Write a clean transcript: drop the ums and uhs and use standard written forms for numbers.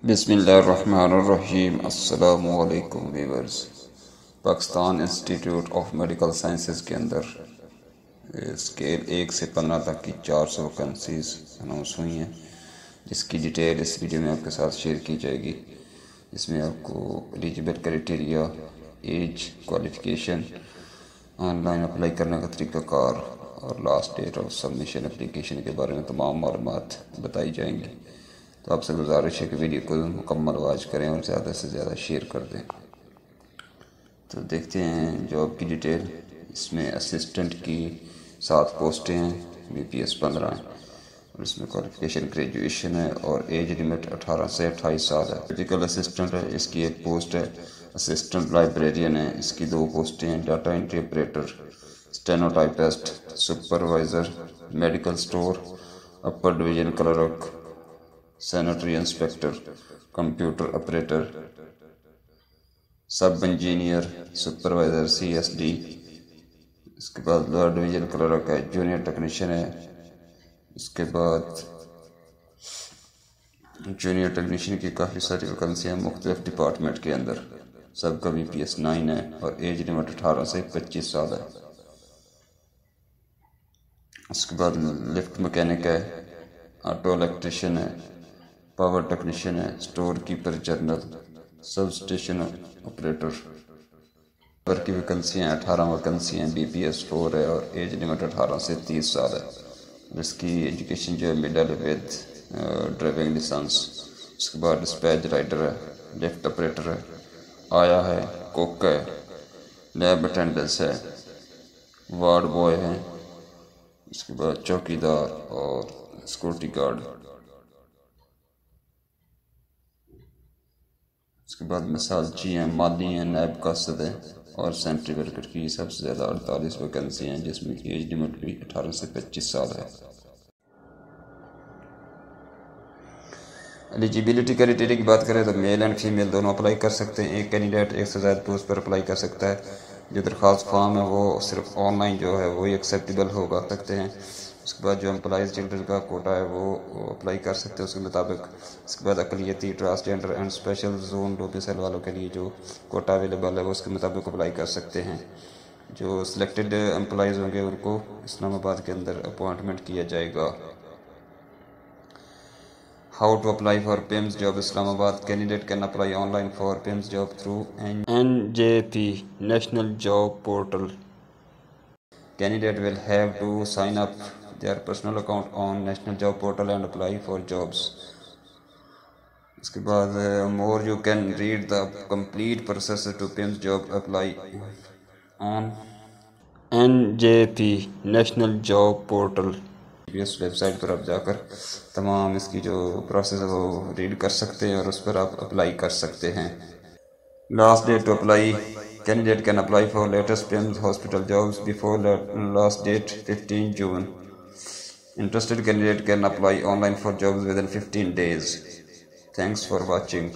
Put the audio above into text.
بسم اللہ الرحمن الرحیم۔ السلام علیکم viewers. Pakistan institute of medical sciences کے اندر اسکیل 1 سے 15 تک کی 400 ویکنسیز اناؤنس ہوئی ہیں، جس کی ڈیٹیل اس ویڈیو میں آپ کے ساتھ شیئر کی جائے گی۔ اس میں آپ کو eligible criteria, age, qualification, online apply کرنے کا طریقہ کار اور last date of submission application کے بارے میں تمام معلومات بتائی جائیں گی۔ تو آپ سے گزارش ہے کہ ویڈیو کو مکمل واچ کریں اور زیادہ سے زیادہ شیئر کر دیں۔ تو دیکھتے ہیں جاب کی ڈیٹیل۔ اس میں اسسٹنٹ کی 7 پوسٹیں ہیں، بی پی ایس 15 ہیں، اور اس میں کوالیفیکیشن گریجویشن ہے اور ایج لمٹ 18 سے 28 سال ہے۔ میڈیکل اسسٹنٹ ہے، اس کی 1 پوسٹ ہے۔ اسسٹنٹ لائبریرین ہے، اس کی 2 پوسٹیں ہیں۔ Data entry operator, steno typist, supervisor, medical store, upper division clerk, sanitary inspector, computer operator, sub engineer, supervisor C S D. اس کے بعد لوئر ڈویژن کلرک ہے، جونیئر ٹیکنیشین ہے۔ اس کے بعد جونیئر ٹیکنیشین کی کافی ساری ویکنسیاں مختلف ڈپارٹمنٹ کے اندر۔ سب کا بی پی ایس 9 ہے اور ایج لمٹ 18 سے 25 سال ہے۔ اس کے بعد لفٹ مکینک ہے، آٹو الیکٹریشین ہے، پاور ٹیکنیشین ہے، سٹور کیپر جنرل، سب اسٹیشن آپریٹر۔ پر کی ویکنسیاں 18 ویکنسیاں، بی پی ایس 4 ہے اور ایج لمٹ 18 سے 30 سال ہے۔ اس کی ایجوکیشن جو ہے مڈل ود ڈرائیونگ لائسنس۔ اس کے بعد ڈسپیچ رائڈر ہے، لفٹ آپریٹر ہے، آیا ہے، کوک ہے، لیب اٹینڈنس ہے، وارڈ بوائے ہیں۔ اس کے بعد چوکی دار اور سیکورٹی گارڈ۔ اس کے بعد مثالچی ہیں، مالی ہیں، نائب قاصد ہیں اور سینٹری ورکر کی سب سے زیادہ 48 ویکنسی ہیں، جس میں ایج لمٹ بھی 18 سے 25 سال ہے۔ ایلیجیبلٹی کرائٹیریا کی بات کریں تو میل اینڈ فیمیل دونوں اپلائی کر سکتے ہیں۔ ایک کینڈیڈیٹ 1 سے زائد پوسٹ پر اپلائی کر سکتا ہے۔ جو درخواست فارم ہے وہ صرف آن لائن جو ہے وہی ایکسیپٹیبل ہوگا سکتے ہیں۔ اس کے بعد جو امپلائز چلڈرن کا کوٹا ہے وہ اپلائی کر سکتے ہیں اس کے مطابق۔ اس کے بعد اقلیتی، transgender and special zone domicile والوں کے لیے جو کوٹا اویلیبل ہے وہ اس کے مطابق اپلائی کر سکتے ہیں۔ جو سلیکٹڈ امپلائز ہوں گے ان کو اسلام آباد کے اندر اپوائنٹمنٹ کیا جائے گا۔ How to apply for PIMS job Islamabad? Candidate can apply online for PIMS job through NJP National Job Portal. Candidate will have to sign up their personal account on National Job Portal and apply for jobs. اس کے بعد more you can read the complete process to PIMS job apply on NJP National Job Portal. Us web site پر آپ جا کر تمام اس کی جو process ہے وہ ریڈ کر سکتے ہیں اور اس پر آپ اپلائی کر سکتے ہیں۔ Last date to apply, candidate can apply for latest PIMS hospital jobs before last date 15 June. Interested candidate can apply online for jobs within 15 days۔ Thanks for watching.